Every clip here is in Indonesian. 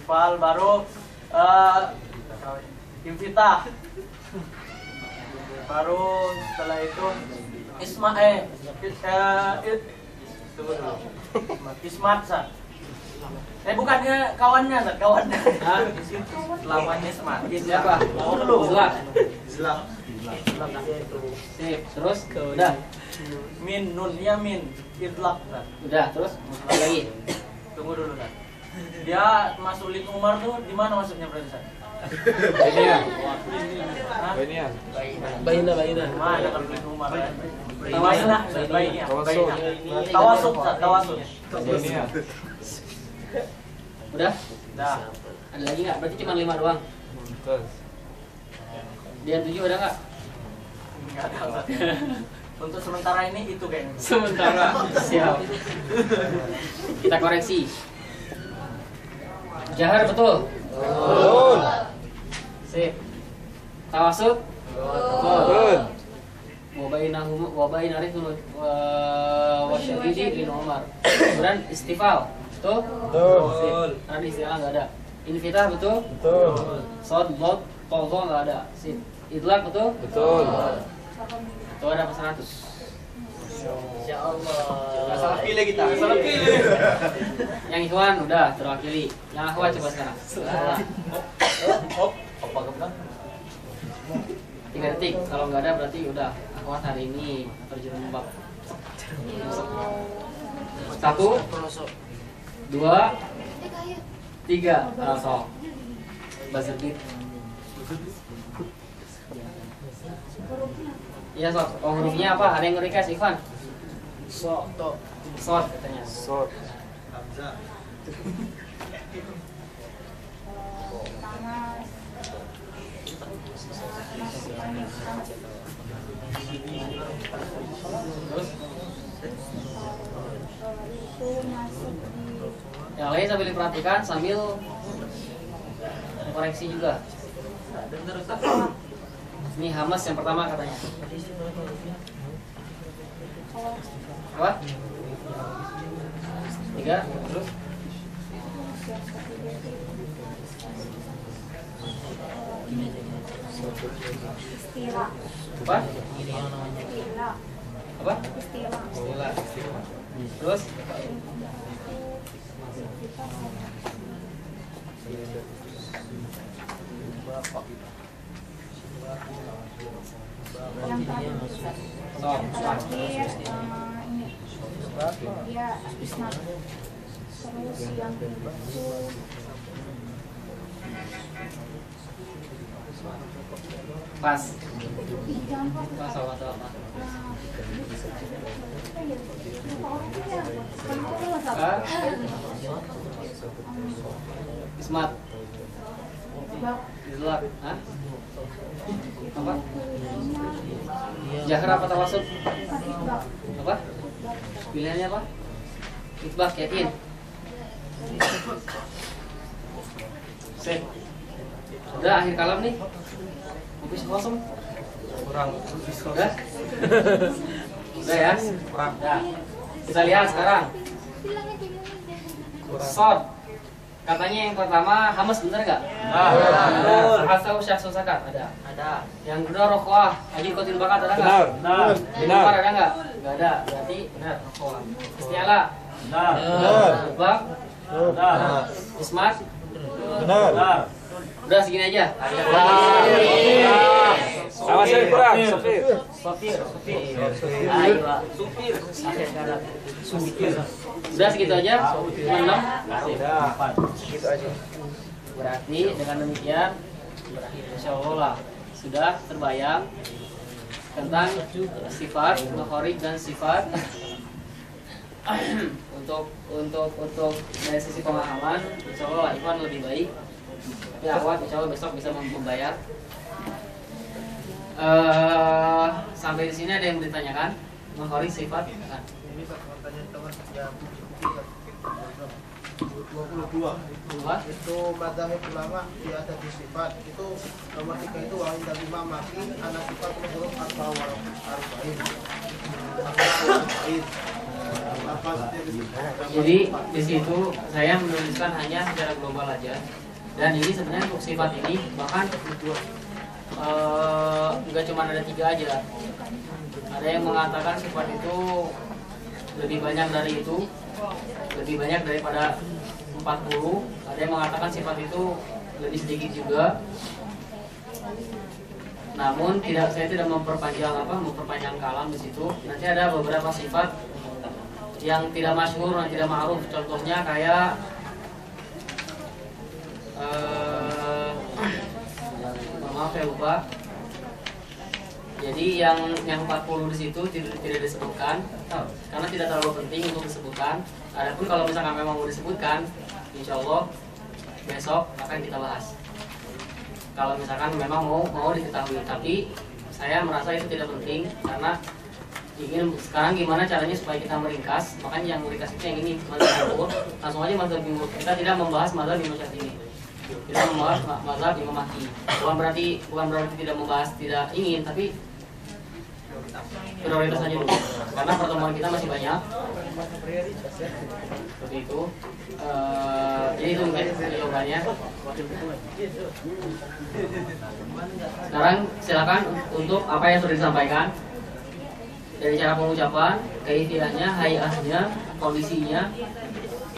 Istifal, baru Invita, baru setelah itu tunggu dulu. Ismat, San. Bukannya kawannya, San, kawannya. Di situ lawannya Ismat. Siapa? Dulu. Islam. Sip, terus udah. Min, nun, ya min, idlak, San. Udah, terus apa lagi? Tunggu dulu, San. Dia masulin Umar tuh di mana maksudnya berarti, San? Baina. Mana kalau beli Umar? Baina. Tawasud. Udah? Dah. Ada lagi nggak? Berarti cuma 5 doang. Dia 7 ada nggak? Enggak ada. Untuk sementara ini itu kayaknya. Sementara. Siap. Kita koreksi. Jahar betul. Betul. Sip. Tawasud. Betul. Wabain arif wa syadidi bin Umar. Kemudian istifal. Betul? Betul. Karena di istilah nggak ada. Infitah betul? Betul. Sod, lot, tolzo nggak ada. Sip. Idlak betul? Betul. Itu ada apa 100? Insya Allah. Nggak salah pilih kita. Yang ikhwan udah terwakili. Yang akhwat coba sekarang. Apa kebetulan? 3 detik. Kalau nggak ada berarti udah akhwat hari ini terjun bab. 1, 2, 3. Langsung. Buzzer beat. Iya, Sob. Oh, hurufnya apa? Ada yang nge-request, Ivan? Sod katanya. Sod. Terus? Yang lain sambil diperhatikan sambil koreksi juga. Ini Hamas yang pertama katanya. Apa? 3, terus? Istila. Apa? Istila. Apa? Istila. Terus? Yang terakhir ini dia isnad. Terus yang itu Pas. jangan pas. Pas atau apa? Hah? Ismat. Idlak. Hah? Apa? Jahar apa tawasud? Apa? Pilihannya apa? Itbak, yakin? Sip. Udah akhir kalam nih. Habis kosong. Kurang. Udah? Udah ya? Kurang. Udah. Kita lihat sekarang. Sod. Katanya yang pertama Hamas bener nggak? Benar. Asal syaksul sakat ada. Ada. Yang kedua rokoah. Haji kotil bakat ada nggak? Benar. Benar. Ada nggak? Nggak ada. Berarti benar rokoah. Istiala. Benar. Benar. Bak. Benar. Ismat. Benar. Udah segini aja. Sama saya kurang, Sofir. Sopir. Ayo, supir. Akhir kalam. Supir. Udah segitu aja. Cuma 6. Gitu aja. Berarti dengan demikian insya Allah lah sudah terbayang tentang sifat makhorik dan sifat untuk dari sisi pemahaman insya Allah Ivan lebih baik. Tapi Akhwat insya Allah besok bisa membayar. Sampai di sini ada yang ditanyakan makhorik sifat kan? Ini pertanyaan teman yang 22 Dua. itu madzhab ulama di atas sifat itu nomor 3 itu wa inda imam maki ana sifat huruf arba'in Jadi di situ saya menuliskan hanya secara global aja. Dan ini sebenarnya untuk sifat ini bahkan nggak cuma ada 3 aja. Ada yang mengatakan sifat itu lebih banyak dari itu, lebih banyak daripada 40. Ada yang mengatakan sifat itu lebih sedikit juga. Namun saya tidak memperpanjang kalam di situ. Nanti ada beberapa sifat yang tidak masyhur dan tidak ma'ruf. Contohnya kayak maaf ya lupa. Jadi yang 40 di situ tidak disebutkan karena tidak terlalu penting untuk disebutkan. Adapun kalau misalkan memang mau disebutkan, insya Allah besok akan kita bahas. Kalau misalkan memang mau diketahui, tapi saya merasa itu tidak penting karena ingin sekarang gimana caranya supaya kita meringkas. Makanya yang meringkas itu yang ini mazhab jumhur. Langsung aja mazhab jumhur. Kita tidak membahas mazhab Imam Syafi'i. Kita membahas mazhab Imam Mahdi. Bukan berarti tidak membahas, tidak ingin, tapi prioritas saja dulu. Karena pertemuan kita masih banyak. Seperti itu. Jadi itu mungkin jawabannya. Sekarang silakan untuk apa yang sudah disampaikan. Dari cara pengucapan, kaifiahnya, hayahnya, kondisinya,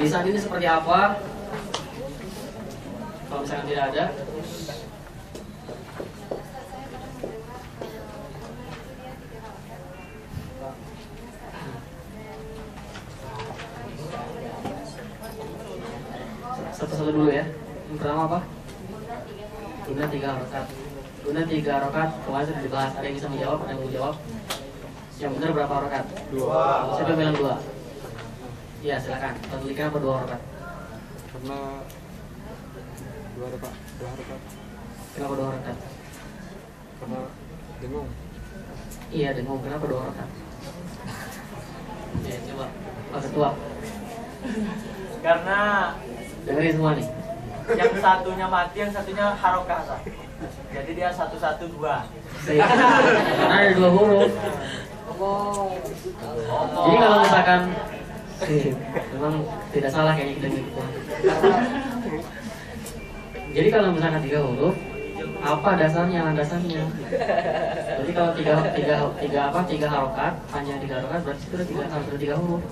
lisan ini seperti apa. Kalau misalkan tidak ada, satu-satu dulu ya. Yang pertama apa? Guna 3 rakaat. Guna 3 rakaat kemarin sudah dibahas. Ada yang bisa menjawab? Ada yang mau jawab? Yang benar berapa rakaat? 2. Siapa yang bilang 2? Ya silakan. Tentukan apa 2 rakaat? Karena 2 rakaat. Kenapa 2 rakaat? Karena dengung. Iya dengung. Kenapa 2 rakaat? Ya coba. Pak Ketua. Karena Dengerin semua nih. yang satunya mati, yang satunya harokah. Jadi dia 112. Karena ada 2 huruf. Jadi kalau misalkan memang tidak salah kayaknya kita gitu. Jadi kalau misalkan 3 huruf, apa dasarnya, landasannya? Jadi kalau tiga harokat, panjang 3 harokat berarti itu ada 3 huruf.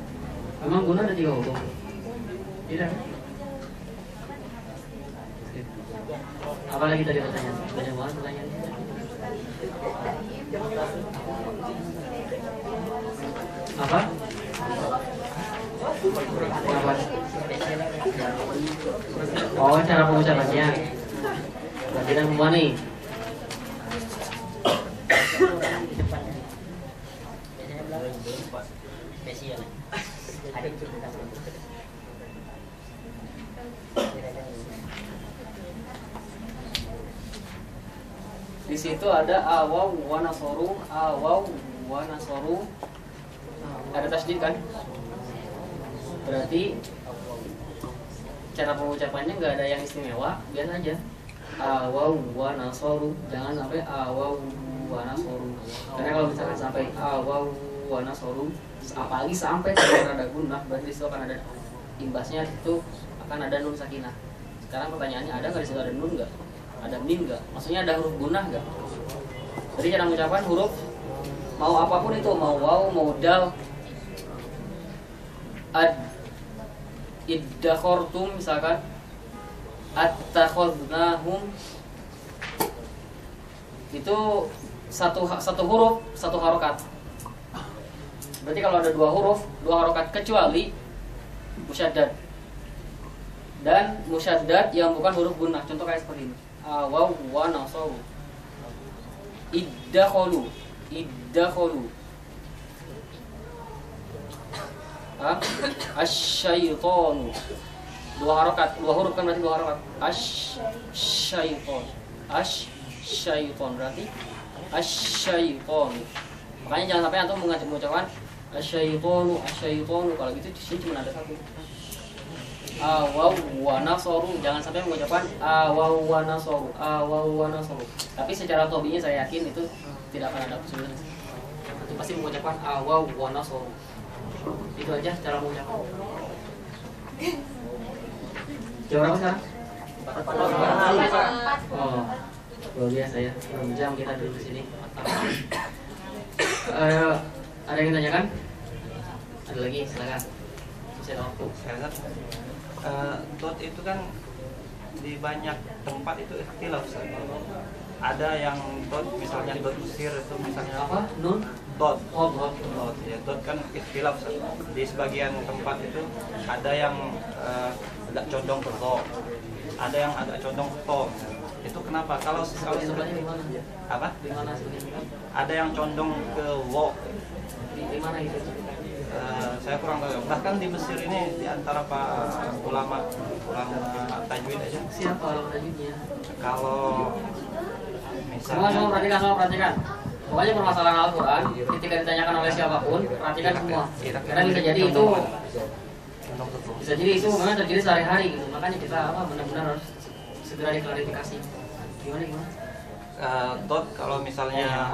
Memang guna ada 3 huruf? Tidak. Apa lagi tadi pertanyaan? Banyak banget pertanyaannya. Apa? Apa? Oh, cara pengucapannya. Berarti kan semua nih. Di situ ada awaw wa nasoru, awaw wa nasoru. Ada tasdid kan? Berarti cara pengucapannya nggak ada yang istimewa, biasa aja. Awaw wa nasoru, jangan sampai awaw wa nasoru. Karena kalau misalkan sampai awaw wa nasoru, apalagi sampai ada gunah, berarti itu akan ada imbasnya, itu akan ada nun sakinah. Sekarang pertanyaannya, ada nggak di situ ada nun nggak? Ada mim nggak? Maksudnya ada huruf gunah nggak? Jadi cara mengucapkan huruf mau apapun itu, mau waw, mau dal, ad, iddakhortum misalkan, attakhadnahum, itu satu huruf, satu harokat. Berarti kalau ada 2 huruf, 2 harokat kecuali musyaddad dan musyaddad yang bukan huruf gunah. Contoh kayak seperti ini. Awaw wa nasaru, iddakholu, asyaitonu, 2 harokat, 2 huruf kan berarti 2 harokat. Asyaiton berarti asyaitonu. Makanya jangan sampai antum mengucapkan asyaitonu, kalau gitu di sini cuma ada 1. Awaw wa nasoru, jangan sampai mengucapkan awaw wa nasoru. Tapi secara tobinya saya yakin itu tidak akan ada kesulitan. Itu pasti mengucapkan awaw wa nasoru. Itu aja cara mengucapkan. Jam berapa sekarang? 4. Oh, luar biasa ya. 6 jam kita duduk di sini. Ada yang ditanyakan? Ada lagi, silakan. Saya waktu. Dot itu kan di banyak tempat itu ikhtilaf. Ada yang dot, misalnya dot Mesir itu misalnya Apa? Nun? dot. Oh, dot. Dot ya, dot kan ikhtilaf. Di sebagian tempat itu ada yang agak condong ke dot, ada yang agak condong ke to. Itu kenapa? Kalau Sebelahnya di mana? apa? Di mana sebelahnya? Ada yang condong ke wo. Di mana itu? Saya kurang tahu. Bahkan di Mesir ini di antara ulama tajwid aja. Siapa ulama tajwidnya? Kalau Semua misalnya perhatikan. Pokoknya permasalahan Al-Quran ketika ditanyakan oleh siapapun, perhatikan semua. Karena bisa jadi itu memang terjadi sehari-hari gitu. Makanya kita benar-benar harus segera diklarifikasi. Gimana? dot kalau misalnya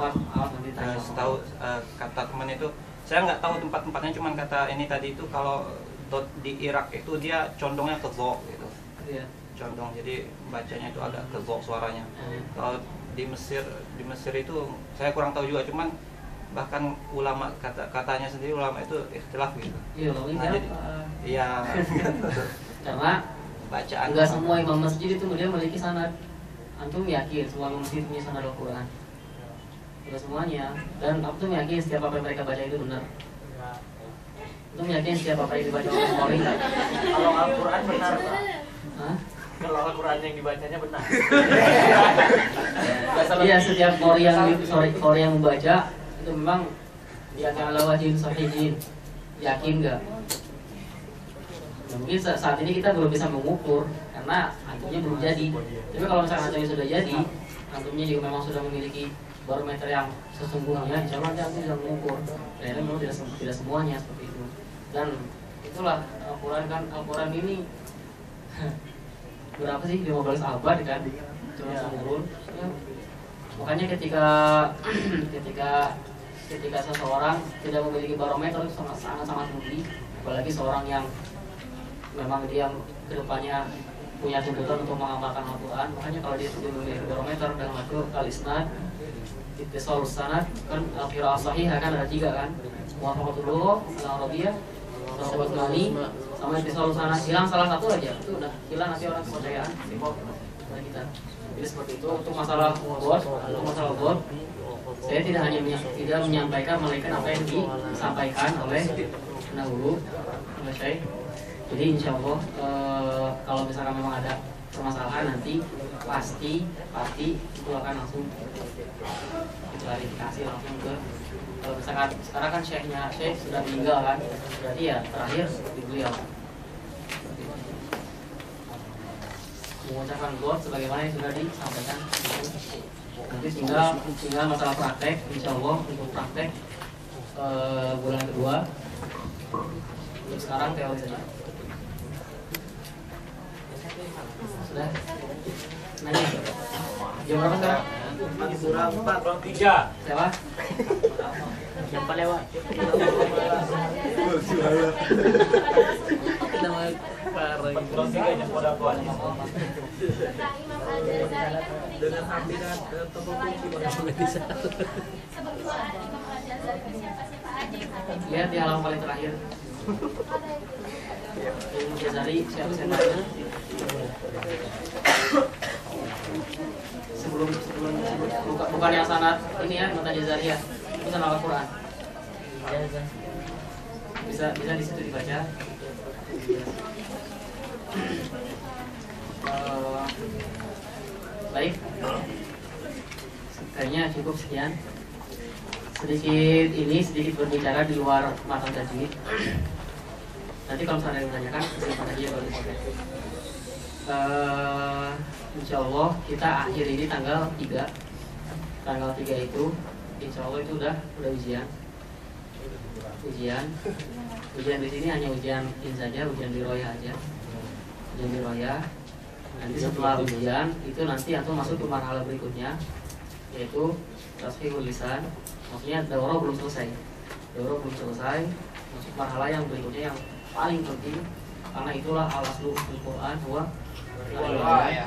setahu kata teman itu, saya nggak tahu tempat-tempatnya, cuman kata ini tadi itu kalau dot di Irak itu dia condongnya ke zo gitu. Iya. Condong, jadi bacanya itu agak ke zo suaranya. Kalau di Mesir itu saya kurang tahu juga, cuman bahkan ulama katanya sendiri ulama itu ikhtilaf gitu. Iya, Nah, jadi, iya. Karena Bacaan enggak semua imam masjid itu dia memiliki sanad. Antum yakin semua imam masjid punya sanad Al-Quran? Enggak semuanya. Dan antum yakin setiap apa yang mereka baca itu benar? Antum yakin setiap apa yang dibaca oleh Qori? Kalau Al-Quran benar, Pak. Hah? Kalau Al-Quran yang dibacanya benar. Iya, setiap Qori yang membaca itu memang dia akan ala wajhin sahihin. Yakin enggak? Mungkin saat ini kita belum bisa mengukur karena antumnya belum jadi. Tapi kalau misalkan antumnya sudah jadi, antumnya juga memang sudah memiliki barometer yang sesungguhnya, insya Allah antum bisa mengukur. Dan memang tidak semuanya seperti itu. Dan itulah Al-Quran ini berapa sih, 15 abad kan, cuma turun. Makanya ketika seseorang tidak memiliki barometer itu sangat rugi, apalagi seorang yang memang dia kedepannya punya tuntutan untuk mengamalkan Al-Quran. Makanya kalau dia sudah memiliki barometer dalam arti al-isnad, ittisal sanad, kan al-qira'ah sahihah kan ada 3 kan, muwafaqatul lugha, al-arabiyah, sahabat mani, sama ittisal sanad. Hilang salah satu aja itu udah hilang nanti orang kepercayaan kepada kita. Jadi seperti itu untuk masalah bot, saya tidak hanya menyampaikan melainkan apa yang disampaikan oleh pendahulu oleh Syekh. Jadi insya Allah kalau misalkan memang ada permasalahan nanti pasti itu akan langsung klarifikasi langsung ke, kalau misalkan sekarang kan Syekh sudah meninggal kan, berarti ya terakhir di beliau mengucapkan God sebagaimana yang sudah disampaikan. Nanti tinggal masalah praktek, insya Allah untuk praktek bulan kedua. Untuk sekarang teori saja. Sudah? Nanya? Jam berapa sekarang? Kurang 3. Siapa? Yang paling lewat. Nama parah. Kurang 3 jam pada buat. Dengan hadirat tokoh kunci Lihat di halaman paling terakhir. Ilmu Jazari siapa? Sebelum bukan yang sanad ini ya, Nota Jazariyah itu sanad Al-Quran. Bisa di situ dibaca. Baik, kayaknya cukup sekian. Sedikit berbicara di luar matan tajwid. Nanti kalau misalnya ditanyakan, silakan aja kalau dipakai. Insya Allah kita akhir ini tanggal 3. Tanggal 3 itu insya Allah itu udah ujian. Ujian di sini hanya ujian in saja, ujian diroyah aja. Ujian diroyah. Nanti setelah ujian itu nanti antum masuk ke marhalah berikutnya, yaitu tasfihul lisan. Maksudnya daurah belum selesai. masuk marhalah yang berikutnya yang paling penting, karena itulah al-aslu fil Quran wa Wah, ya.